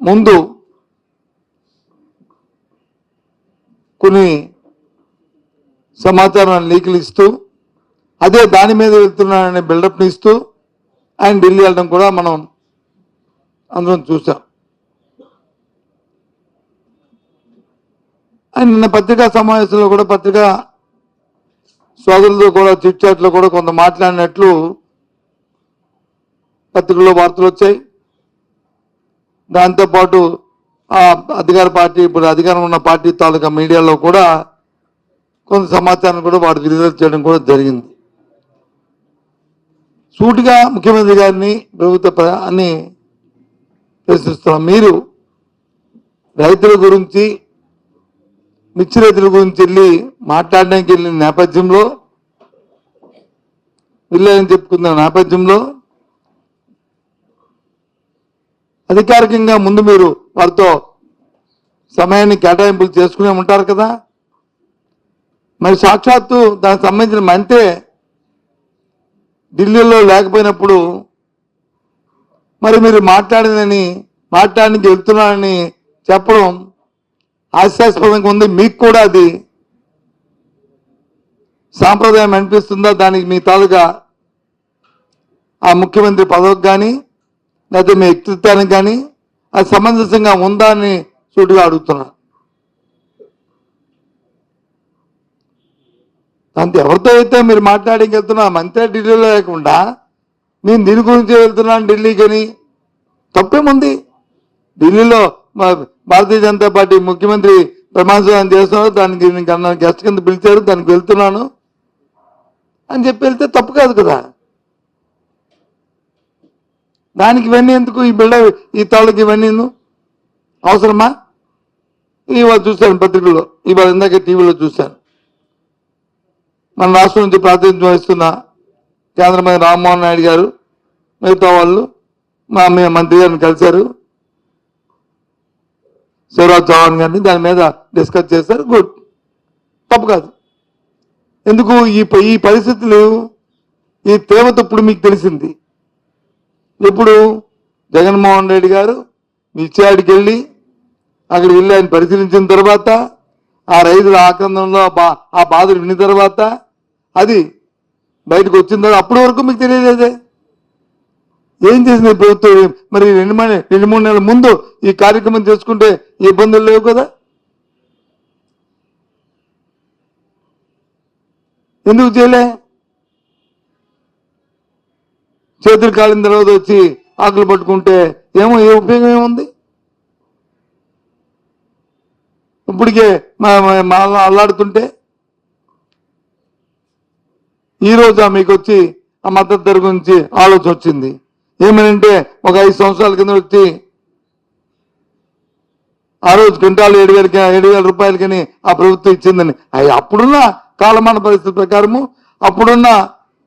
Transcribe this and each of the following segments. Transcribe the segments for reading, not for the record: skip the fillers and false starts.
ముందు కొన్ని సమాచారాన్ని లీకులు ఇస్తూ అదే దాని మీద వెళ్తున్నాడనే బిల్డప్ని ఇస్తూ ఆయన ఢిల్లీ వెళ్ళడం కూడా మనం అందరం చూసాం. ఆయన నిన్న పత్రికా సమావేశంలో కూడా పత్రికా సోదరులతో కూడా చిట్చాట్లో కూడా కొంత మాట్లాడినట్లు పత్రికల్లో వార్తలు వచ్చాయి. దాంతోపాటు ఆ అధికార పార్టీ ఇప్పుడు అధికారం ఉన్న పార్టీ తాలూకా మీడియాలో కూడా కొంత సమాచారం కూడా వాడు విడుదల చేయడం కూడా జరిగింది. సూటిగా ముఖ్యమంత్రి గారిని ప్రభుత్వాన్ని ప్రశ్నిస్తున్నాం. మీరు రైతుల గురించి మిర్చి రైతుల గురించి వెళ్ళి మాట్లాడడానికి వెళ్ళిన నేపథ్యంలో వెళ్ళాలని చెప్పుకున్న నేపథ్యంలో అధికారికంగా ముందు మీరు వారితో సమయాన్ని కేటాయింపులు చేసుకునే ఉంటారు కదా. మరి సాక్షాత్తు దానికి సంబంధించిన మంత్రి ఢిల్లీలో లేకపోయినప్పుడు మరి మీరు మాట్లాడడానికి వెళ్తున్నారని చెప్పడం హాస్యాస్పదంగా ఉంది. మీకు కూడా అది సాంప్రదాయం అనిపిస్తుందా? దానికి మీ తాలూకా ఆ ముఖ్యమంత్రి పదవికి కానీ లేకపోతే మీ వ్యక్తిత్వానికి కానీ అది సమంజసంగా ఉందా అని సూటిగా అడుగుతున్నా. అంతే, ఎవరితో అయితే మీరు మాట్లాడికి వెళ్తున్నా మంత్రి ఢిల్లీలో లేకుండా నేను దీని గురించి వెళ్తున్నాను ఢిల్లీకని తప్పేముంది? ఢిల్లీలో భారతీయ జనతా పార్టీ ముఖ్యమంత్రి ప్రమాణ స్వీకారం చేస్తున్నారు, దానికి గెస్ట్ కింద పిలిచారు, దానికి వెళ్తున్నాను అని చెప్పి వెళ్తే తప్పు కాదు కదా. దానికి ఇవన్నీ ఎందుకు? ఈ ఈ తాళ్ళకి ఇవన్నీ అవసరమా? ఇవాళ చూశాను పత్రికల్లో, ఇవాళ ఇందాక టీవీలో చూశాను. మన రాష్ట్రం నుంచి ప్రాతినిధ్యం వహిస్తున్న కేంద్ర మంత్రి రామ్మోహన్ నాయుడు గారు మిగతా వాళ్ళు మా మంత్రి గారిని కలిశారు, శివరాజ్ చౌహాన్ గారిని, దాని మీద డిస్కస్ చేశారు. గుడ్, తప్పు కాదు. ఎందుకు ఈ పరిస్థితులు ఈ తీవ్రత ఇప్పుడు మీకు తెలిసింది. ఎప్పుడు జగన్మోహన్ రెడ్డి గారు మిర్చియాడికి వెళ్ళి అక్కడికి వెళ్ళి ఆయన పరిశీలించిన తర్వాత ఆ రైతుల ఆక్రందనలో ఆ బాధలు విన్న తర్వాత అది బయటకు వచ్చిన తర్వాత అప్పటి వరకు మీకు తెలియలేదే. ఏం చేసింది ప్రభుత్వం? మరి 2-3 నెలల ముందు ఈ కార్యక్రమం చేసుకుంటే ఇబ్బందులు లేవు కదా. ఎందుకు చేయలే? చేతులు కాలిన తర్వాత వచ్చి ఆకులు పట్టుకుంటే ఏ ఉపయోగం ఏముంది? ఇప్పటికే అల్లాడుతుంటే ఈరోజు మీకు వచ్చి ఆ మద్దతు ధర గురించి ఆలోచన వచ్చింది. ఏమనంటే ఒక 5 సంవత్సరాల కింద వచ్చి ఆ రోజు క్వింటాలు 7,000 రూపాయలకని ఆ ప్రభుత్వం ఇచ్చిందని అప్పుడున్న కాలమాన పరిస్థితి ప్రకారము అప్పుడున్న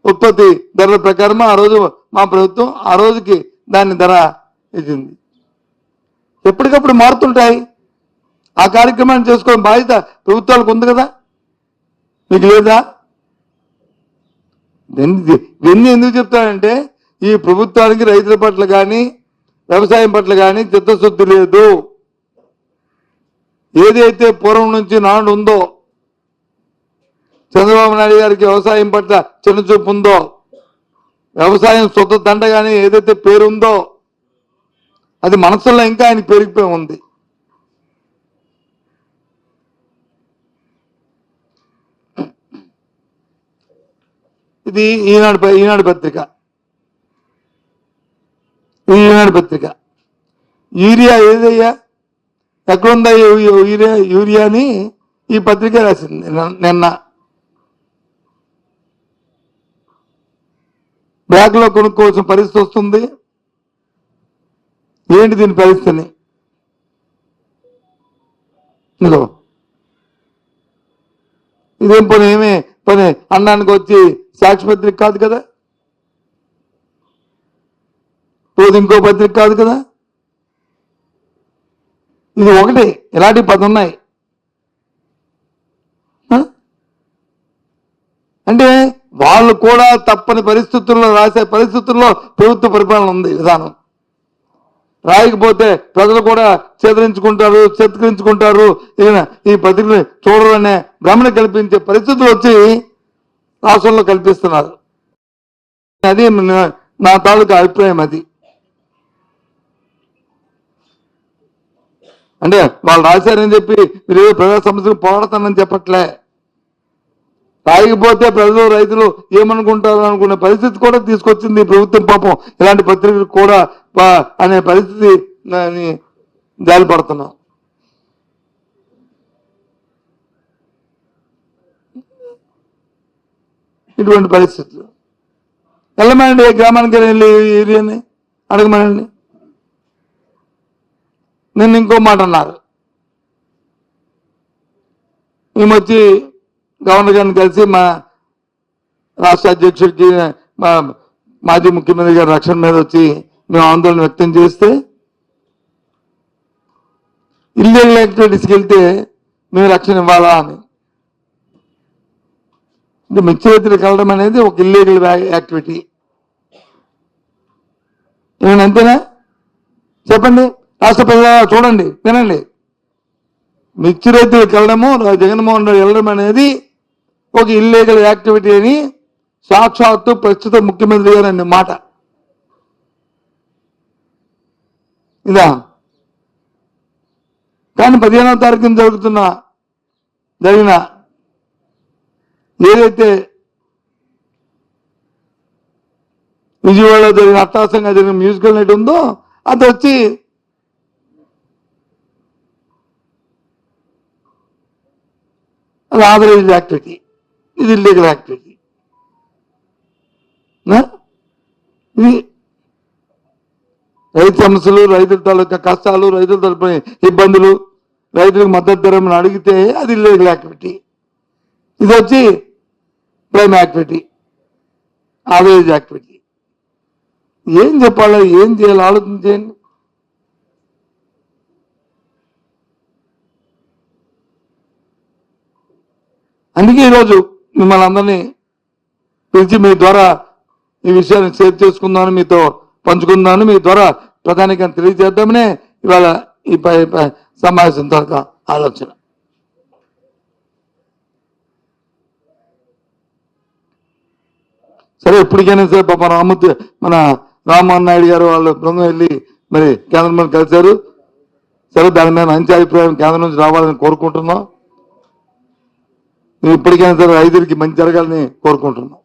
ఉత్పత్తి ధరల ప్రకారము ఆ రోజు మా ప్రభుత్వం ఆ రోజుకి దాని ధర ఇచ్చింది. ఎప్పటికప్పుడు మారుతుంటాయి. ఆ కార్యక్రమాన్ని చేసుకోవడం బాధ్యత ప్రభుత్వాలకు ఉంది కదా, మీకు లేదా? ఇవన్నీ ఎందుకు చెప్తానంటే ఈ ప్రభుత్వానికి రైతుల పట్ల కానీ వ్యవసాయం పట్ల కానీ చిత్తశుద్ధి లేదు. ఏదైతే పూర్వం నుంచి నాడు ఉందో, చంద్రబాబు నాయుడు గారికి వ్యవసాయం పట్ల చిన్నచూపు ఉందో, వ్యవసాయం సొంత దండగానే ఏదైతే పేరుందో అది మనసులో ఇంకా ఆయన పెరిగిపోయి ఉంది. ఇది ఈనాడు పత్రిక. యూరియా ఏదయ్యా ఎక్కడుందా యూరియాని ఈ పత్రిక రాసింది నిన్న. బ్యాగ్లో కొనుక్కోవాల్సిన పరిస్థితి వస్తుంది. ఏంటి దీని పరిస్థితిని? ఇదేం పని అన్నానికి వచ్చి సాక్షి పత్రిక కాదు కదా, రోజు ఇంకో పత్రిక కాదు కదా. ఇది ఒకటి, ఇలాంటి 10 ఉన్నాయి. అంటే వాళ్ళు కూడా తప్పని పరిస్థితుల్లో రాసే పరిస్థితుల్లో ప్రభుత్వ పరిపాలన ఉంది విధానం. రాయకపోతే ప్రజలు కూడా చేతరించుకుంటారు ఈయన ఈ పత్రికలు చూడరనే భ్రమణ కల్పించే పరిస్థితులు వచ్చి రాష్ట్రంలో కల్పిస్తున్నారు. అది నా తాలూకా అభిప్రాయం. అది అంటే వాళ్ళు రాశారని చెప్పి మీరు ప్రజా సమస్యలు పోరాడతానని చెప్పట్లే. రాయకపోతే ప్రజలు రైతులు ఏమనుకుంటారు అనుకునే పరిస్థితి కూడా తీసుకొచ్చింది ప్రభుత్వం. పాపం ఇలాంటి పత్రికలు కూడా అనే పరిస్థితి జాలిపడుతున్నాం. ఇటువంటి పరిస్థితులు వెళ్ళమనండి, ఏ గ్రామానికి వెళ్ళి ఏరియాని అడగమనండి. నిన్న ఇంకో మాట అన్నారు, మేము వచ్చి గవర్నర్ గారిని కలిసి మా రాష్ట్ర అధ్యక్షుడికి మా మాజీ ముఖ్యమంత్రి గారి రక్షణ మీద వచ్చి మేము ఆందోళన వ్యక్తం చేస్తే ఇల్లీగల్ యాక్టివిటీస్కి వెళ్తే మేము రక్షణ ఇవ్వాలా అని. అంటే మిర్చి రైతులకు వెళ్ళడం అనేది ఒక ఇల్లీగల్ యాక్టివిటీ. ఏమైనా అంతేనా? చెప్పండి. రాష్ట్ర ప్రజలు చూడండి, వినండి. మిర్చి రైతులకు వెళ్ళడము, జగన్మోహన్ రెడ్డి వెళ్ళడం అనేది ఒక ఇల్లీగల్ యాక్టివిటీ అని సాక్షాత్తు ప్రస్తుత ముఖ్యమంత్రి గారు అనే మాట ఇదా. కానీ 15వ తారీఖున జరిగిన ఏదైతే విజయవాడలో జరిగిన అట్టాసంగా జరిగిన మ్యూజికల్ నైట్ ఉందో అది వచ్చి అది ఆథరైజ్డ్ యాక్టివిటీ, ఇది ఇల్లీగల్ యాక్టివిటీ. ఇది రైతు సమస్యలు, రైతుల తాలూకా కష్టాలు, రైతుల తరపున ఇబ్బందులు, రైతులకు మద్దతు ధర అడిగితే అది ఇల్లీగల్ యాక్టివిటీ. ఇది వచ్చి ప్రైమ్ యాక్టివిటీ, ఆథరైజ్డ్ యాక్టివిటీ. ఏం చెప్పాలో, ఏం చేయాలో ఆలోచించేయండి. అందుకే ఈరోజు మిమ్మల్ని అందరినీ పిలిచి మీ ద్వారా ఈ విషయాన్ని షేర్ చేసుకుందామని, మీతో పంచుకుందామని, మీ ద్వారా ప్రధానిగా తెలియజేద్దామనే ఇవాళ ఈ సమావేశం తాలూకా ఆలోచన. సరే, ఎప్పటికైనా సరే పాప మన రామ్మోహన్ నాయుడు గారు వాళ్ళ బృందం వెళ్ళి మరి కేంద్రం కలిశారు. సరే, దాని మీద మంచి అభిప్రాయం కేంద్రం నుంచి రావాలని కోరుకుంటున్నాం. ఇప్పటికైనా సరే రైతులకి మంచి జరగాలని కోరుకుంటున్నాం.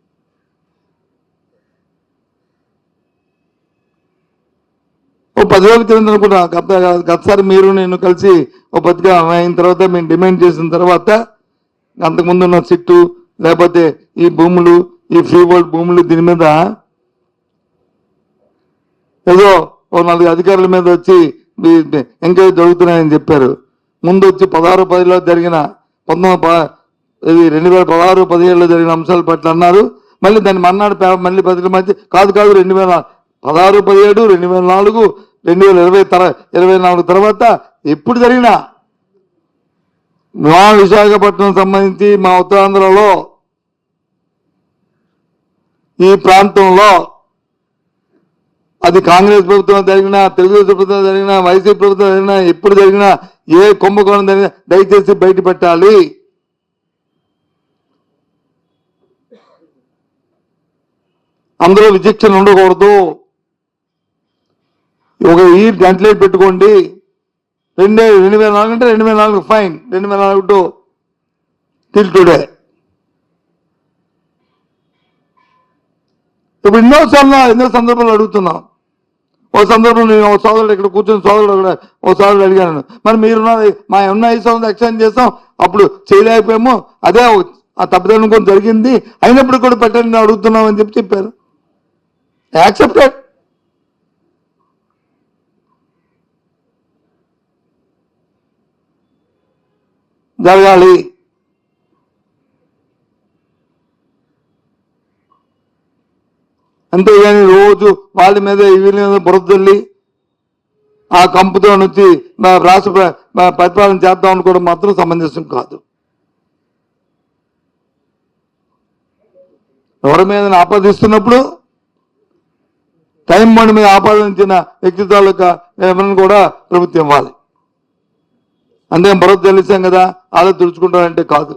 ఓ 10 రోజుల క్రితం కూడా గతసారి మీరు నేను కలిసి ఓ పత్రిక అయిన తర్వాత మేము డిమాండ్ చేసిన తర్వాత అంతకుముందు ఉన్న సిట్టు లేకపోతే ఈ భూములు, ఈ ఫ్రీ వరల్డ్ భూములు, దీని మీద ఏదో ఓ 4 అధికారుల మీద వచ్చి ఎంక్వైరీ జరుగుతున్నాయని చెప్పారు. ముందు వచ్చి 16-10లో జరిగిన 2016-17లో జరిగిన అంశాల పట్ల అన్నారు. మళ్ళీ దాన్ని మన్నాడు మళ్ళీ పత్రికల మధ్య కాదు 2016-17, 2004, 2024 తర్వాత ఎప్పుడు జరిగినా మా విశాఖపట్నం సంబంధించి మా ఉత్తరాంధ్రలో ఈ ప్రాంతంలో అది కాంగ్రెస్ ప్రభుత్వం జరిగినా, తెలుగుదేశం ప్రభుత్వం జరిగినా, వైసీపీ ప్రభుత్వం జరిగినా, ఎప్పుడు జరిగినా, ఏ కుంభకోణం జరిగినా దయచేసి బయట పెట్టాలి. అందులో విచక్షణ ఉండకూడదు. ఒక ఈ గంటలే పెట్టుకోండి. 2004 అంటే 2004 ఫైన్, 2004 టిల్ టుడే. ఇప్పుడు ఎన్నో సందర్భాలు అడుగుతున్నాం. ఓ సందర్భంలో నేను ఒక సోదరుడు ఇక్కడ కూర్చొని ఓ సోదరుడు అడిగాను, మరి మీరున్నది మా ఉన్న 5 సంవత్సరాలు ఎక్స్టెండ్ చేస్తాం, అప్పుడు చేయలేకపోయాము, అదే ఆ తప్పుదనం కొంచెం జరిగింది, అయినప్పుడు కూడా పెట్టండి అడుగుతున్నాం అని చెప్పారు. యాక్సెప్టెడ్. జరగాలి. అంతేగాని రోజు వాళ్ళ మీద వీళ్ళ మీద బురదల్లి ఆ కంపుతో వచ్చి రాష్ట్ర పరిపాలన చేద్దాం అనుకోవడం మాత్రం సమంజసం కాదు. ఎవరి మీద ఆపాదిస్తున్నప్పుడు టైం బాండ్ మీద ఆపాదించిన వ్యక్తి తాలూకా ఎవరిని కూడా ప్రభుత్వం ఇవ్వాలి. అంతే భరోసా తెలిసాం కదా అలా తుడుచుకుంటారంటే కాదు,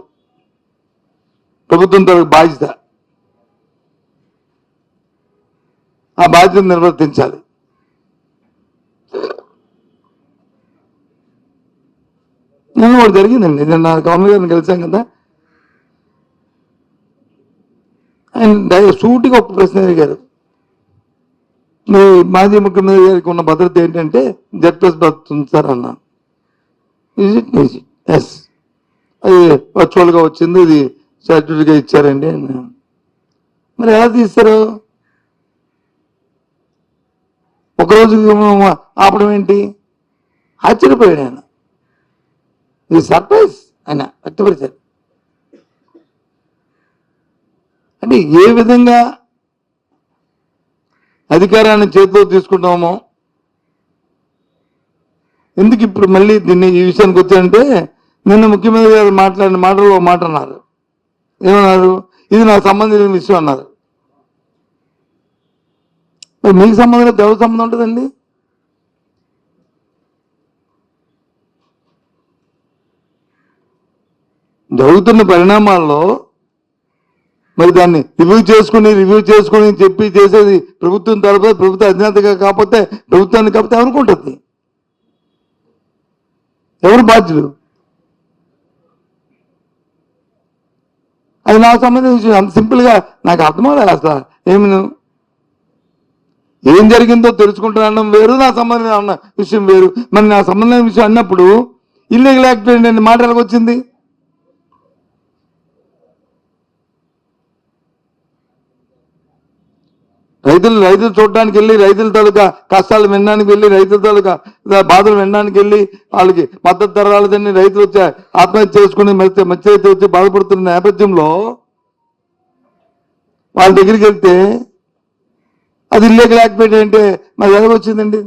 ప్రభుత్వం తనకు బాధ్యత, ఆ బాధ్యతను నిర్వర్తించాలి. నేను కూడా జరిగిందండి, నేను నా గవర్నర్ గారిని కలిసాం కదా, ఆయన సూటిగా ఒక ప్రశ్న అడిగారు, మీ మాజీ ముఖ్యమంత్రి గారికి ఉన్న భద్రత ఏంటంటే Z+ భద్రత ఉంది సార్ అన్నాను. ఈజ్ ఇట్ ఎస్, అది వర్చువల్గా వచ్చింది, ఇది సర్టిఫికేట్గా ఇచ్చారండి అన్నాను. మరి ఎలా తీస్తారు? ఒకరోజు ఆపడం ఏంటి? ఆశ్చర్యపోయాడు ఆయన, ఇది సర్ప్రైజ్ ఆయన వ్యక్తపరిచారు. అంటే ఏ విధంగా అధికారాన్ని చేతిలో తీసుకుంటామో, ఎందుకు ఇప్పుడు మళ్ళీ దీన్ని ఈ విషయానికి వచ్చారంటే, నిన్న ముఖ్యమంత్రి గారు మాట్లాడిన మాటలో మాట అన్నారు. ఏమన్నారు? ఇది నాకు సంబంధించిన విషయం అన్నారు. మీకు సంబంధం లేదు, ఎవరి సంబంధం ఉంటుందండి? జరుగుతున్న పరిణామాల్లో మరి దాన్ని రివ్యూ చేసుకుని చెప్పి చేసేది ప్రభుత్వం తరపున, ప్రభుత్వ అధినేతగా కాకపోతే, ప్రభుత్వాన్ని కాకపోతే ఎవరికి ఉంటుంది? ఎవరు బాధ్యులు? అది నాకు సంబంధించిన విషయం. అంత సింపుల్గా నాకు అర్థమవుతుంది. అసలు ఏం జరిగిందో తెలుసుకుంటున్నాను వేరు, నా సంబంధం అన్న విషయం వేరు. మరి నా సంబంధమైన విషయం అన్నప్పుడు ఇల్లీగల్ యాక్టివిటీ అనే మాట ఎలాగ వచ్చింది? రైతులు చూడడానికి వెళ్ళి, రైతుల తాలూకా కష్టాలు వినడానికి వెళ్ళి, రైతుల తాలూకా బాధలు వినడానికి వెళ్ళి, వాళ్ళకి మద్దతు ధర రాలేదని రైతులు వచ్చి ఆత్మహత్య చేసుకుని మధ్య రైతు వచ్చి బాధపడుతున్న నేపథ్యంలో వాళ్ళ దగ్గరికి వెళ్తే అది ఇల్లీగల్ యాక్టివిటీ అంటే మరి ఎలాగొచ్చిందండి?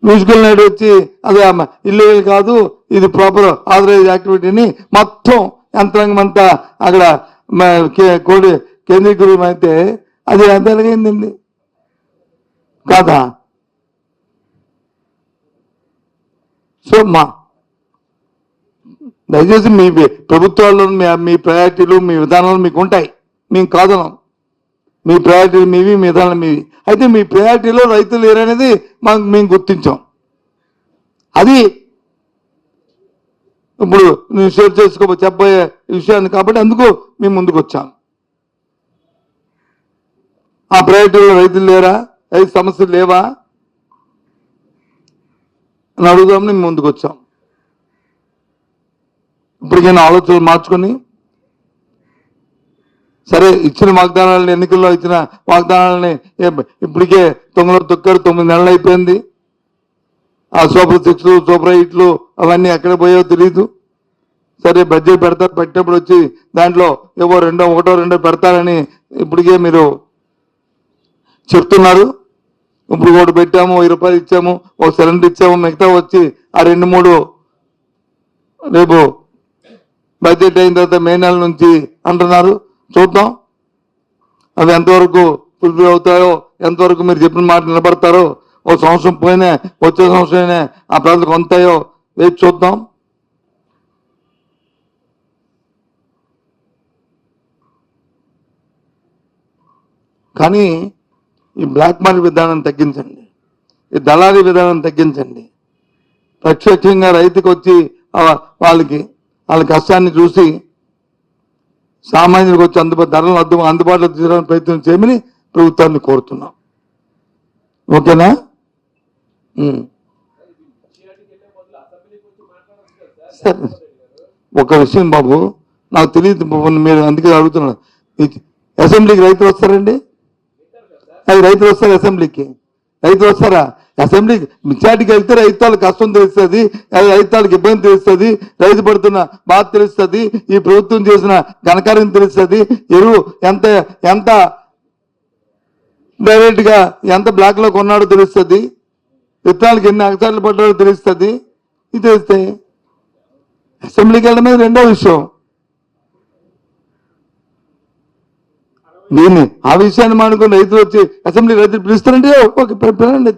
మ్యూజికల్ నైట్ వచ్చి అది ఇల్లీగల్ కాదు, ఇది ప్రాపర్ ఆథరైజ్ యాక్టివిటీని మొత్తం యంత్రాంగం అంతా అక్కడ కేంద్రీకృతం అయితే అది ఎంత ఎలాగైందండి కాదా? సో దయచేసి మీ ప్రభుత్వాల్లో మీ ప్రయారిటీలు, మీ విధానాలు మీకు ఉంటాయి, మేము కాదనం. మీ ప్రయారిటీలు మీవి, మీ విధానాలు మీవి. అయితే మీ ప్రయారిటీలో రైతులు లేరనేది మేము గుర్తించాం. అది ఇప్పుడు నేను షేర్ చెప్పబోయే విషయాన్ని కాబట్టి అందుకు మేము ముందుకు వచ్చాం. ఆ ప్రయారిటీలో రైతులు లేరా, రైతు సమస్యలు లేవా అని అడుగుదామని మేము ముందుకు వచ్చాం. ఇప్పటికైనా ఆలోచనలు మార్చుకొని, సరే ఇచ్చిన వాగ్దానాలని, ఎన్నికల్లో ఇచ్చిన వాగ్దానాలని ఇప్పటికే తొంగలో తొక్కారు, 9 నెలలు అయిపోయింది. ఆ సూపర్ 6, సూపర్ 8లు అవన్నీ ఎక్కడ పోయావో తెలీదు. సరే బడ్జెట్ పెట్టినప్పుడు వచ్చి దాంట్లో ఏవో ఒకటో రెండో పెడతారని ఇప్పటికే మీరు చెప్తున్నారు. ఇప్పుడు ఒకటి పెట్టాము, 1000 రూపాయలు ఇచ్చాము, ఒక సిలిండర్ ఇచ్చాము, మిగతా వచ్చి ఆ 2-3 రేపు బడ్జెట్ అయిన తర్వాత మే నెల నుంచి అంటున్నారు. చూద్దాం అవి ఎంతవరకు ఫుల్ఫిల్ అవుతాయో, ఎంతవరకు మీరు చెప్పిన మాట నిలబడతారో. ఒక సంవత్సరం పోయినా వచ్చే సంవత్సరం ఆ ప్రజలకు ఉంటాయో వేచి చూద్దాం. కానీ ఈ బ్లాక్ మార్కెట్ విధానం తగ్గించండి, ఈ దళారీ విధానం తగ్గించండి. ప్రత్యక్షంగా రైతుకు వచ్చి వాళ్ళ కష్టాన్ని చూసి సామాన్యులకు వచ్చి ధరలను అందుబాటులో తీసుకోవడానికి ప్రయత్నం చేయమని ప్రభుత్వాన్ని కోరుతున్నాం. ఓకేనా? సరే, ఒక విషయం బాబు నాకు తెలియదు, మీరు అందుకే అడుగుతున్నాను. అసెంబ్లీకి రైతులు వస్తారండి? అది రైతులు వస్తారు అసెంబ్లీకి? రైతులు వస్తారా అసెంబ్లీకి? మెజార్టీకి వెళ్తే రైతులకు కష్టం తెలుస్తుంది, రైతులకు ఇబ్బంది తెలుస్తుంది, రైతు పడుతున్న బాధ తెలుస్తుంది, ఈ ప్రభుత్వం చేసిన ఘనకార్యం తెలుస్తుంది, ఎరువు ఎంత డైరెక్ట్ గా ఎంత బ్లాక్ లో కొన్నాడో తెలుస్తుంది, విత్తనాలకు ఎన్ని అగసార్లు పడ్డాడో తెలుస్తుంది. ఇది తెలిస్తే అసెంబ్లీకి వెళ్ళడం మీద రెండో విషయం. దీన్ని ఆ విషయాన్ని మానుకొని రైతులు వచ్చి అసెంబ్లీ రైతులు పిలుస్తారంటే ఓకే పిలండి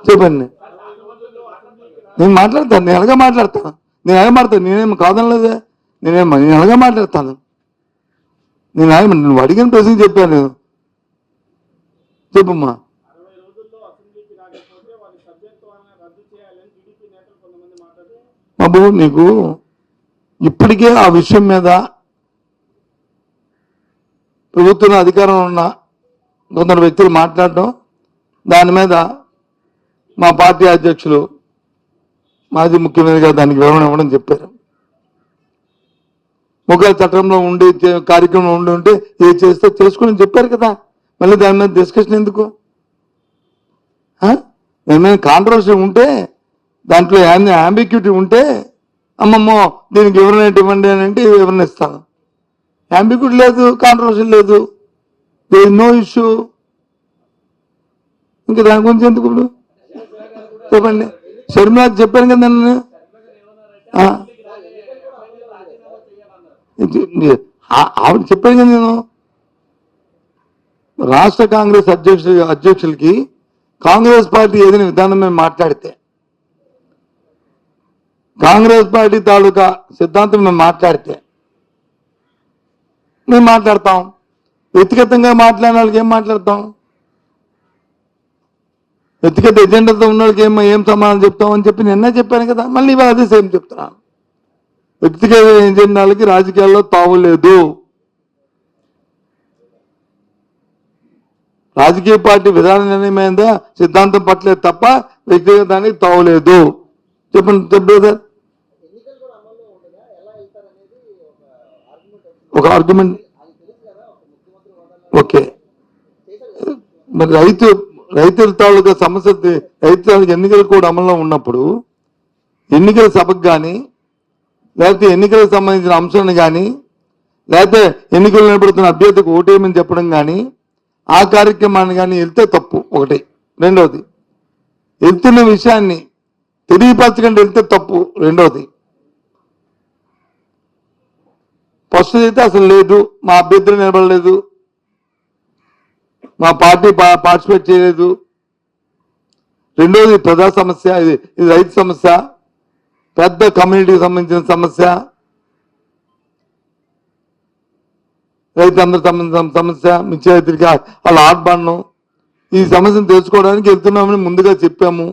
చెప్పండి. నేను మాట్లాడతాను, నేను ఎలాగా మాట్లాడతాను, నేనేం కాదనలేదే, నేను ఎలాగా మాట్లాడతాను. నువ్వు అడిగిన ప్రశ్న చెప్పాను నేను. చెప్పమ్మా. బాబు నీకు ఇప్పటికే ఆ విషయం మీద ప్రభుత్వం అధికారంలో ఉన్న కొందరు వ్యక్తులు మాట్లాడటం, దాని మీద మా పార్టీ అధ్యక్షులు మాజీ ముఖ్యమంత్రి గారు దానికి వివరణ ఇవ్వడం చెప్పారు. ఒకవేళ చట్టంలో ఉండి కార్యక్రమం ఉండి ఏ చేస్తే చేసుకుని చెప్పారు కదా, మళ్ళీ దాని మీద డిస్కషన్ ఎందుకు? దాని మీద కాంట్రవర్సీ ఉంటే, దాంట్లో అంబిగ్యూటీ ఉంటే అమ్మమ్మో దీనికి వివరణ ఇవ్వండి అని అంటే వివరణ ఇస్తాను. అంబిగ్యూటీ లేదు, కాంట్రవర్సీ లేదు, దేర్ ఇస్ నో ఇష్యూ. ఇంకా దాని గురించి ఎందుకు ఇప్పుడు చెప్పండి. షర్మిలాకి చెప్పాను కదా నన్ను, ఆవిడ చెప్పాను కదా నేను. రాష్ట్ర కాంగ్రెస్ అధ్యక్షులకి కాంగ్రెస్ పార్టీ ఏదైనా విధానం మేము మాట్లాడితే, కాంగ్రెస్ పార్టీ తాలూకా సిద్ధాంతం మేము మాట్లాడితే మేము మాట్లాడతాం. వ్యక్తిగతంగా మాట్లాడిన వాళ్ళకి ఏం మాట్లాడతాం? వ్యక్తిగత ఎజెండాతో ఉన్న వాళ్ళకి ఏం సమాధానం చెప్తాం అని చెప్పి నిన్నే చెప్పాను కదా, మళ్ళీ ఇవాళ అదే సేమ్ చెప్తున్నాను. వ్యక్తిగత ఎజెండాలకి రాజకీయాల్లో తావు లేదు. రాజకీయ పార్టీ విధాన నిర్ణయమైందా సిద్ధాంతం పట్టలేదు తప్ప వ్యక్తిగతానికి తావులేదు. చెప్పండి సార్. ఒక ఆర్గ్యుమెంట్ ఓకే. మరి రైతుల తాలూకా సమస్య, రైతుల ఎన్నికలు కూడా అమల్లో ఉన్నప్పుడు ఎన్నికల సభకు కానీ, లేకపోతే ఎన్నికలకు సంబంధించిన అంశాన్ని కానీ, లేకపోతే ఎన్నికలు నిలబడుతున్న అభ్యర్థికి ఓటేయమని చెప్పడం కానీ, ఆ కార్యక్రమాన్ని కానీ వెళ్తే తప్పు ఒకటి. రెండవది, వెళ్తున్న విషయాన్ని తెలియపరచకుండా వెళ్తే తప్పు రెండవది. ఫస్ట్ అయితే అసలు లేదు, మా అభ్యర్థులు నిలబడలేదు, మా పార్టీ పార్టిసిపేట్ చేయలేదు. రెండోది ప్రజా సమస్య, ఇది రైతు సమస్య, పెద్ద కమ్యూనిటీకి సంబంధించిన సమస్య, రైతులందరూ సంబంధించిన సమస్య, మిర్చి రైతులకి వాళ్ళ ఆర్బాన్ను, ఈ సమస్యను తెలుసుకోవడానికి వెళ్తున్నామని ముందుగా చెప్పాము.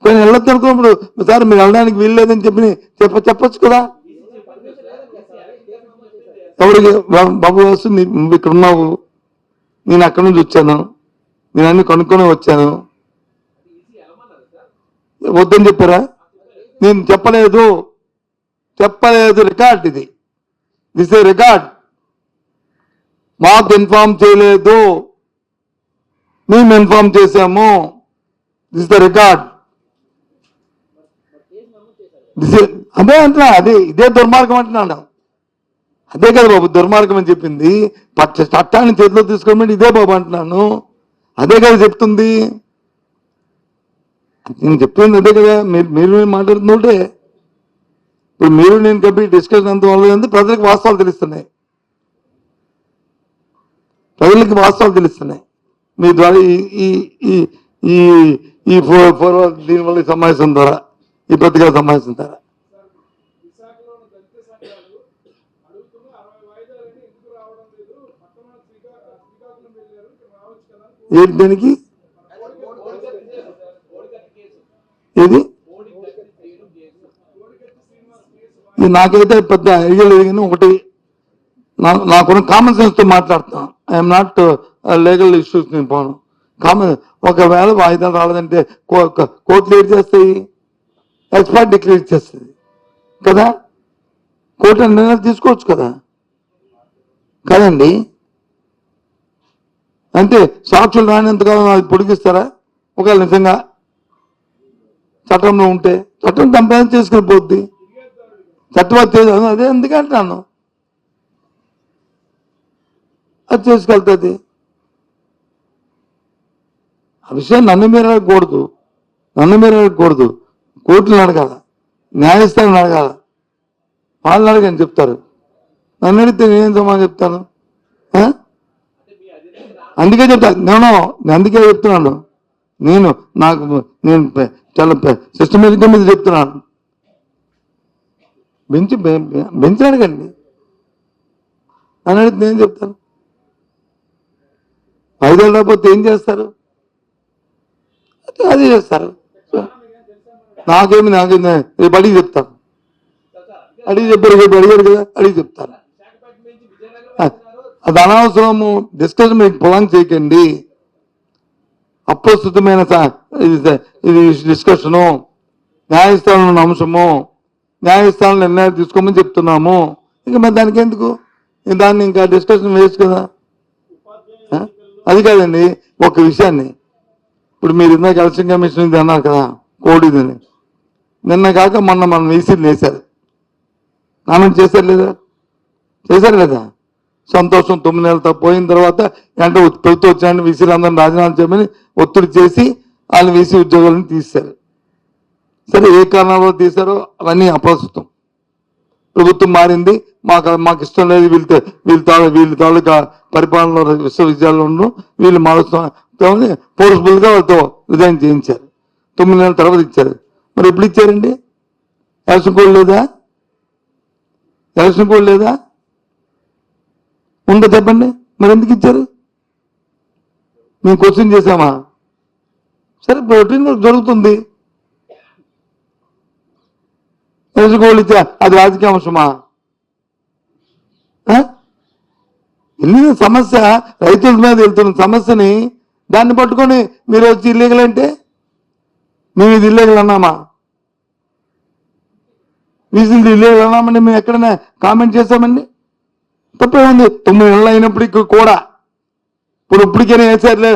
కానీ వెళ్ళొద్దు అనుకున్నప్పుడు సార్ మీరు వెళ్ళడానికి వీల్లేదని చెప్పచ్చు కదా. ఎవరికి బాబు వస్తు నువ్వు ఇక్కడ ఉన్నావు, నేను అక్కడి నుంచి వచ్చాను, నేను అన్ని కనుక్కొని వచ్చాను, వద్దని చెప్పారా? నేను చెప్పలేదు, రికార్డ్ ఇది, దిస్ ఏ రికార్డ్. మాకు ఇన్ఫార్మ్ చేయలేదు, మేము ఇన్ఫార్మ్ చేశాము, దిస్ ద రికార్డ్. అదే అంటున్నా, ఇదే దుర్మార్గం అంటున్నాను. అదే కదా బాబు దుర్మార్గం అని చెప్పింది. చట్టాన్ని చేతిలో తీసుకోమని ఇదే బాబు అంటున్నాను. అదే కదా చెప్తుంది, నేను చెప్తుంది అదే కదా. మీరు మాట్లాడుతుంటే ఇప్పుడు మీరు నేను కలిపి డిస్కషన్ అంత వల్ల ప్రజలకు వాస్తవాలు తెలుస్తున్నాయి, మీ ద్వారా ఈ దీనివల్ల ఈ సమావేశం ద్వారా, ఈ పత్రికా సమావేశం ద్వారా. ఏంటి దానికి? ఏది నాకైతే పెద్ద ఐడియా లేదు, కానీ ఒకటి నాకున్న కామన్ సెన్స్తో మాట్లాడుతాను. ఐఎమ్ నాట్ లీగల్ ఇష్యూస్ నేను పోను. ఒకవేళ వాయిదాలు రాలేదంటే కోర్టులు ఏం చేస్తాయి? ఎక్స్పర్ట్ డిక్లేర్ చేస్తుంది కదా, కోర్టు నిర్ణయాలు తీసుకోవచ్చు కదా, కదండి. అంటే సాక్షులు రానంతకాలం అది పొడిగిస్తారా? ఒకవేళ నిజంగా చట్టంలో ఉంటే చట్టం కంపెనీ చేసుకుని పోద్ది, చట్టం అదే ఎందుకంటున్నాను, అది చేసుకెళ్తుంది. ఆ విషయం నన్ను మీరు అడగకూడదు, కోర్టులను అడగాల, న్యాయస్థానం అడగాల, వాళ్ళని అడగని చెప్తారు. నన్ను అడిగితే నేనేం సమాధానం చెప్తాను? అందుకే చెప్తా నేను అందుకే చెప్తున్నాను. నేను చాలా సిస్టమేటిక్గా మీద చెప్తున్నాను. బెంచ్ అడగండి అని అడిగితే నేను చెప్తాను. 5 ఏళ్ళు రాకపోతే ఏం చేస్తారు? అది చేస్తారు. నాకేమి రేపు అడిగి చెప్తాను. అడిగి చెప్పారు, రేపు అడిగారు కదా, అడిగి చెప్తాను. అది అనవసరము డిస్కషన్ మీకు పొలం చేయకండి. అప్రస్తుతమైన ఇది డిస్కషను, న్యాయస్థానంలో ఉన్న అంశము, న్యాయస్థానం నిర్ణయాలు తీసుకోమని చెప్తున్నాము. ఇంకా మరి దానికి ఎందుకు దాన్ని ఇంకా డిస్కషన్ వేస్ట్ కదా. అది కాదండి, ఒక విషయాన్ని ఇప్పుడు మీరు ఇందాక ఎలక్షన్ కమిషన్ ఇది అన్నారు కదా, కోడిదని. నిన్న కాక మొన్న మనం వీసీలు వేశారు, కామెంట్ చేశారు లేదా? చేశారు లేదా? సంతోషం. 9 నెలలతో పోయిన తర్వాత అంటే ప్రభుత్వం వచ్చిన వీసీలు అందరిని రాజీనామా చేయమని ఒత్తిడి చేసి వాళ్ళు వీసీ ఉద్యోగాలను తీశారు. సరే, ఏ కారణాల్లో తీశారో అవన్నీ అప్రస్తుతం. ప్రభుత్వం మారింది, మాకు ఇష్టం లేదు, వీళ్ళ తాలూకా పరిపాలనలో విశ్వవిద్యాలయంలో వీళ్ళు మారుస్తామని ఫోర్స్ఫుల్గా వాళ్ళతో రిజైన్ చేయించారు. 9 నెలల తర్వాత ఇచ్చారు. మరి ఎప్పుడు ఇచ్చారండి? ఎలక్షన్ కోడ్ లేదా? ఎలక్షన్ కోడ్ లేదా? ఉందో చెప్పండి. మరి ఎందుకు ఇచ్చారు? మేము క్వశ్చన్ చేశామా? సరే, రొటీన్ జరుగుతుంది. ఎలక్షన్ కోడ్ ఇచ్చా, అది రాజకీయ అంశమా? వెళ్ళిన సమస్య రైతుల మీద వెళ్తున్న సమస్యని దాన్ని పట్టుకొని మీరు వచ్చి ఇల్లీగల్ అంటే మేము ఇది ఇల్లీగల్ అన్నామా? వీసీలు ఇల్లీగల్ అన్నామండి మేము ఎక్కడైనా కామెంట్ చేశామండి? తప్పే ఉంది. 9 నెలలు అయినప్పటికీ కూడా ఇప్పటికైనా వేసారులే,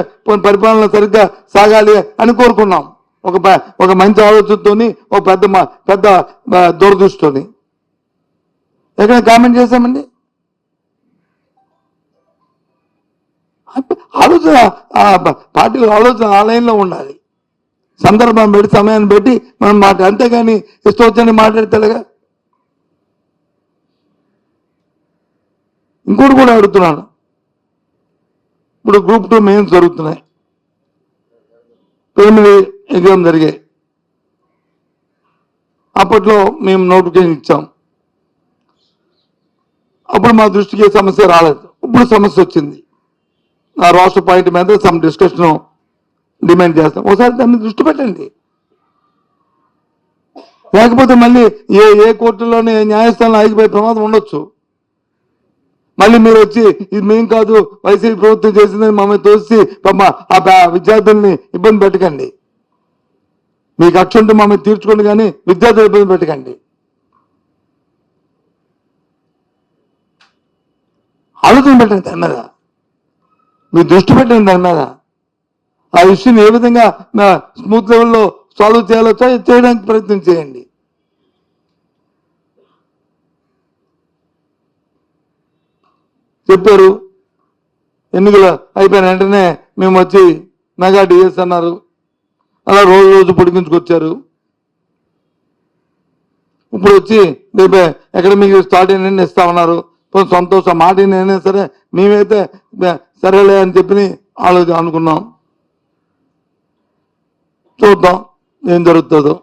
పరిపాలన సరిగ్గా సాగాలి అని కోరుకున్నాం. ఒక మంచి ఆలోచనతోని, ఒక పెద్ద దూరదృష్టితోని ఎక్కడ కామెంట్ చేశామండి? ఆలోచన పార్టీలో ఆలోచన ఆ లైన్లో ఉండాలి. సందర్భం పెట్టి సమయాన్ని పెట్టి మనం అంతేగాని ఇష్టం వచ్చని మాట్లాడతాడుగా. ఇంకోటి కూడా అడుగుతున్నాను. ఇప్పుడు గ్రూప్ 2 మెయిన్స్ జరుగుతున్నాయి, ప్రిలిమినరీ ఎగ్జామ్ జరిగాయి. అప్పట్లో మేము నోటిఫికేషన్ ఇచ్చాం. అప్పుడు మా దృష్టికి సమస్య రాలేదు. ఇప్పుడు సమస్య వచ్చింది. ఆ రాష్ట్ర పాయింట్ మీద సమ్ డిస్కషన్ డిమాండ్ చేస్తాం. ఒకసారి దాన్ని దృష్టి పెట్టండి. లేకపోతే మళ్ళీ ఏ కోర్టులోనే న్యాయస్థానంలో ఆగిపోయే ప్రమాదం ఉండొచ్చు. మళ్ళీ మీరు వచ్చి ఇది మేం కాదు, వైసీపీ ప్రభుత్వం చేసిందని మమ్మల్ని తోసి ఆ విద్యార్థుల్ని ఇబ్బంది పెట్టకండి. మీకు అక్ష ఉంటే మమ్మల్ని తీర్చుకోండి, కానీ విద్యార్థులు ఇబ్బంది పెట్టకండి. ఆలోచన పెట్టండి దాని మీద, మీ దృష్టి పెట్టండి దాని మీద. ఆ ఇష్యూని ఏ విధంగా స్మూత్ లెవెల్లో సాల్వ్ చేయాలో చేయడానికి ప్రయత్నం చేయండి. చెప్పారు, ఎన్నికలు అయిపోయిన వెంటనే మేము వచ్చి మెగా డిఎస్ అన్నారు. అలా రోజు పొడిగించుకొచ్చారు. ఇప్పుడు వచ్చి రేపే అకాడమిక్ స్టార్ట్ అయిన ఇస్తామన్నారు. సంతోషం, మాట అయినా సరే మేమైతే సరేలే అని చెప్పి అనుకున్నాం. చూద్దాం ఏం జరుగుతుందో.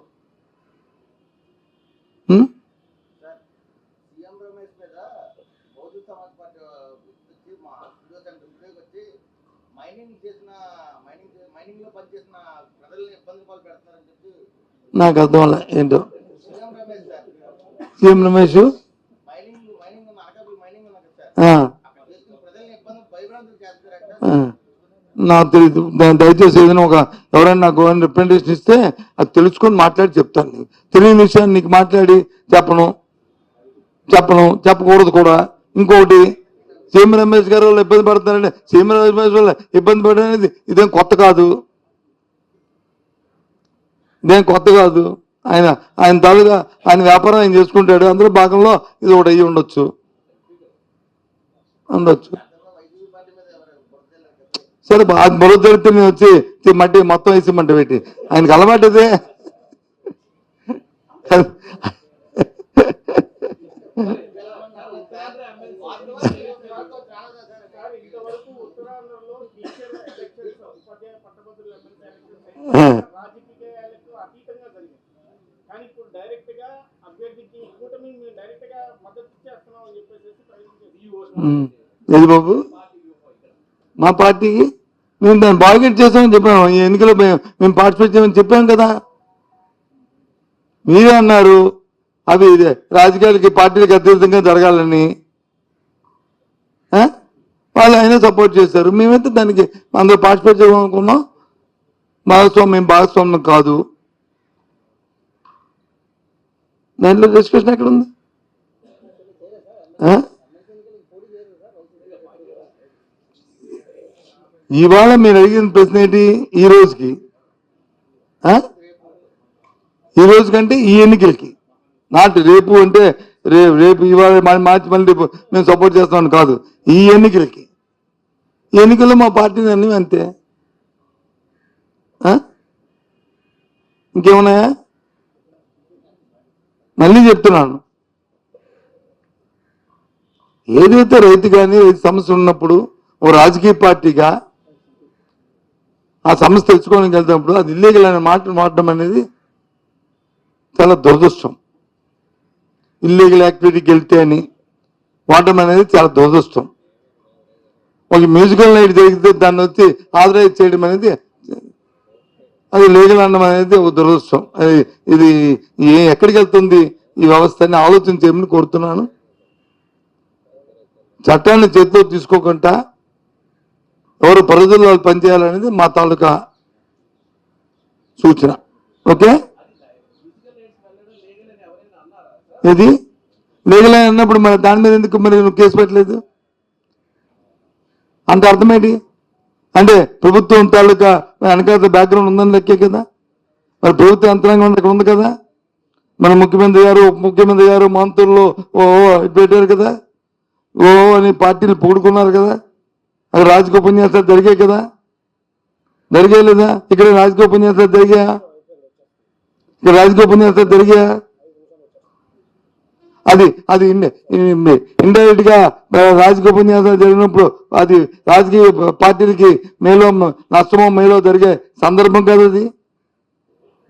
నాకు అర్థం అలా ఏంటో. సీఎం రమేష్ నాకు తెలియదు. దయచేసి ఏదైనా ఎవరైనా నాకు రిప్రజెంటేషన్ ఇస్తే అది తెలుసుకొని మాట్లాడి చెప్తాను. నీకు తెలియని విషయాన్ని నీకు మాట్లాడి చెప్పకూడదు కూడా. ఇంకొకటి, సీఎం రమేష్ గారు వాళ్ళు ఇబ్బంది పడుతున్నారంటే సీఎం రమేష్ వాళ్ళు ఇబ్బంది పడడం అనేది ఇదేం కొత్త కాదు. ఆయన తాలుగా ఆయన వ్యాపారం ఆయన చేసుకుంటాడు. అందులో భాగంలో ఇది ఒకటి అయ్యి ఉండొచ్చు. సరే, బురద జరిగితే నేను వచ్చి మట్టి మొత్తం వేసి మంట పెట్టి ఆయనకి అలవాటు ఇదే. ఏది బాబు మా పార్టీకి మేము దాన్ని బార్గెట్ చేస్తామని చెప్పాము. ఈ ఎన్నికలో మేము పార్టిసిపేట్ చేయమని చెప్పాం కదా. మీరే అన్నారు అవి రాజకీయాలకి పార్టీలకు అతీతంగా జరగాలని. వాళ్ళు అయినా సపోర్ట్ చేశారు. మేమైతే దానికి అందరూ పార్టిసిపేట్ చేయాలనుకున్నాం. మేము భాగస్వామ్యం కాదు. దాంట్లో డిస్కషన్ ఎక్కడ ఉంది? ఇవాళ మీరు అడిగిన ప్రశ్న ఏంటి? ఈ రోజుకి ఈ రోజు కంటే ఈ ఎన్నికలకి, నాటి రేపు అంటే రేపు ఇవాళ మార్చి మళ్ళీ రేపు మేము సపోర్ట్ చేస్తామని కాదు. ఈ ఎన్నికలకి, ఈ ఎన్నికల్లో మా పార్టీని అన్నీ అంతే. ఇంకేమున్నాయా? మళ్ళీ చెప్తున్నాను, ఏదైతే రైతు కానీ రైతు సమస్య ఉన్నప్పుడు ఓ రాజకీయ పార్టీగా ఆ సమస్య తెచ్చుకోవడానికి వెళ్తున్నప్పుడు అది ఇల్లీగల్ అనే మాట వాడడం అనేది చాలా దురదృష్టం. ఇల్లీగల్ యాక్టివిటీకి వెళ్తే అని వాడడం అనేది చాలా దురదృష్టం. ఒక మ్యూజికల్ నైట్ జరిగితే దాన్ని వచ్చి ఆథరైజ్ చేయడం అనేది అది లీగల్ అనడం అనేది ఒక దురదృష్టం. ఇది ఎక్కడికి వెళ్తుంది ఈ వ్యవస్థని ఆలోచన చేయమని కోరుతున్నాను. చట్టాన్ని చేతిలో తీసుకోకుండా ఎవరు పరిధుల్లో పనిచేయాలనేది మా తాలూకా సూచన. ఓకే, ఇది లీగల్ అని అన్నప్పుడు మరి దాని మీద ఎందుకు మరి నువ్వు కేసు పెట్టలేదు అంటే అర్థమేంటి? అంటే ప్రభుత్వం తాలూకా వెనకాల బ్యాక్గ్రౌండ్ ఉందని లెక్కే కదా. మరి ప్రభుత్వ యంత్రాంగం అక్కడ ఉంది కదా. మన ముఖ్యమంత్రి గారు ఉప ముఖ్యమంత్రి గారు మంత్రులు పెట్టారు కదా. అని పార్టీలు పొగుడుకున్నారు కదా. అక్కడ రాజకీయ ఉపన్యాసాలు జరిగాయి కదా. జరిగాయి లేదా? ఇక్కడ రాజకీయ ఉపన్యాసాలు జరిగాయా? ఇక్కడ రాజకీయ ఉపన్యాసాలు జరిగాయా? అది ఇండైరెక్ట్ గా రాజకీయ ఉపన్యాసాలు జరిగినప్పుడు అది రాజకీయ పార్టీలకి మేలో నష్టమో మేలో జరిగే సందర్భం కదా. అది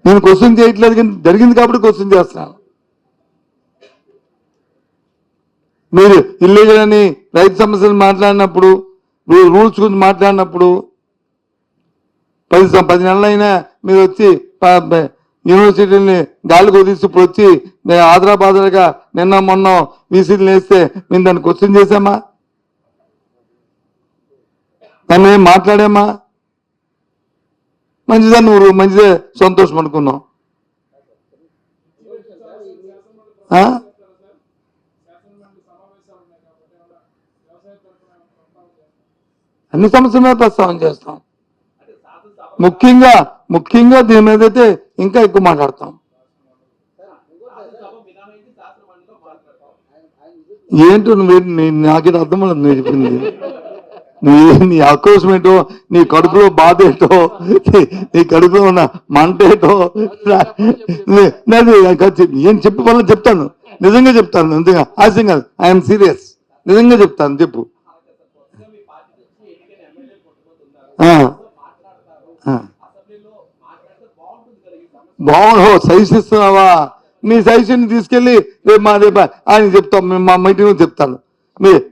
నేను క్వశ్చన్ చేయట్లేదు, కానీ జరిగింది కాబట్టి క్వశ్చన్ చేస్తున్నాను. మీరు ఇల్లీగల్ అని రైతు సమస్యలు మాట్లాడినప్పుడు, రూల్స్ గురించి మాట్లాడినప్పుడు 10 నెలలైనా మీరు వచ్చి యూనివర్సిటీని గాలికి వదిలిసి ఇప్పుడు వచ్చి ఆదరాబాదలుగా నిన్న మొన్న వీసీలు వేస్తే మేము దాన్ని క్వశ్చన్ చేశామా? దాన్ని ఏం మాట్లాడామా? మంచిదా నువ్వు మంచిదే సంతోషం అనుకున్నాం. అన్ని సమస్యల మీద ప్రస్తావన చేస్తాం. ముఖ్యంగా దీని మీద అయితే ఇంకా ఎక్కువ మాట్లాడతాం. ఏంటో నాకేంటి అర్థం అవ్వదు నువ్వు చెప్పింది. నీ ఆక్రోశం ఏంటో, నీ కడుపులో బాధ ఏంటో, నీ కడుపులో ఉన్న మంట ఏంటో ఏం చెప్పి వల్ల చెప్తాను. నిజంగా చెప్తాను, నిజంగా హాస్యం కాదు. ఐఎమ్ సీరియస్, నిజంగా చెప్తాను. చెప్పు. బాగుండు సజెషన్ ఇస్తున్నావా? నీ సజెషన్ తీసుకెళ్ళి రేపు ఆయన చెప్తాం, మా మీటింగ్ చెప్తాను.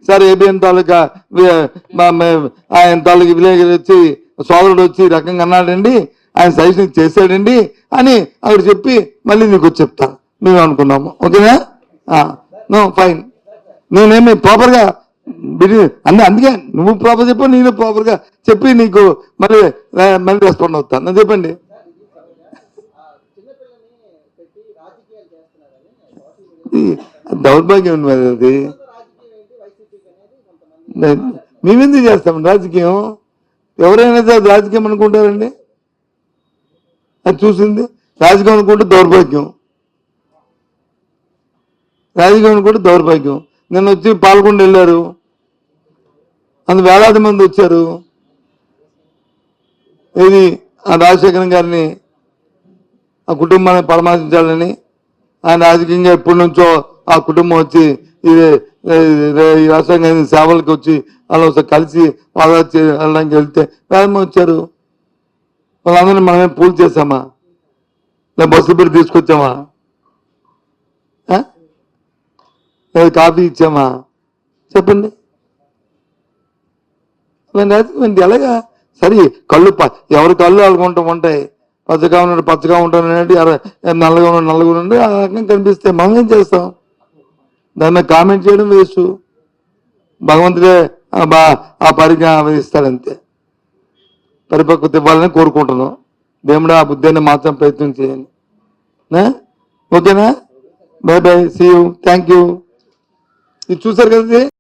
సార్ ఏబిఎన్ తాలూకా ఆయన తాలూకా విలేకరు వచ్చి సోదరుడు వచ్చి ఈ రకంగా అన్నాడండి, ఆయన సజెషన్ చేశాడండి అని అక్కడ చెప్పి మళ్ళీ నీకు వచ్చి చెప్తాను. మేము అనుకున్నాము. ఓకేనా? No fine. నేనేమి ప్రాపర్గా అందుకే నువ్వు ప్రాపర్ చెప్పు, నేను ప్రాపర్గా చెప్పి నీకు మళ్ళీ రెస్పాండ్ అవుతాను. చెప్పండి. దౌర్భాగ్యం మరి అది. మేమెందుకు చేస్తాం రాజకీయం? ఎవరైనా రాజకీయం అనుకుంటారండి. అది చూసింది రాజకీయం అనుకుంటే దౌర్భాగ్యం. రాజకీయం అనుకుంటే దౌర్భాగ్యం. నిన్న వచ్చి పాల్గొండ వెళ్ళారు, అందు వేలాది మంది వచ్చారు. ఇది రాజశేఖరం గారిని ఆ కుటుంబాన్ని పరామర్శించాలని ఆయన రాజకీయంగా ఎప్పటి నుంచో ఆ కుటుంబం వచ్చి ఇది రాష్ట్రంగా సేవలకు వచ్చి వాళ్ళు ఒకసారి కలిసి వెళ్ళడానికి వెళ్తే వేలమంది వచ్చారు. వాళ్ళందరినీ మనమే పూజ చేసామా? లేదా బస్సులు పెట్టి తీసుకొచ్చామా? లేదా కాఫీ ఇచ్చామా? చెప్పండి. ఎలాగా సరే కళ్ళు ఎవరి కళ్ళు వాళ్ళకుంటూ ఉంటాయి. పచ్చగా ఉన్నాడు పచ్చగా ఉంటాడు నల్లగా ఉన్నాడు నల్లగా ఉండి ఆ రకంగా కనిపిస్తే మనం ఏం చేస్తాం? దాని మీద కామెంట్ చేయడం వేస్ట్. భగవంతుడే ఆ పరిజ్ఞానం ఇస్తాడంతే. పరిపక్వత ఇవ్వాలని కోరుకుంటున్నాం. దేవుడు ఆ బుద్ధిని మాత్రం ప్రయత్నం చేయండి. ఓకేనా? Bye bye, see you, thank you. ఇది చూసారు కదా.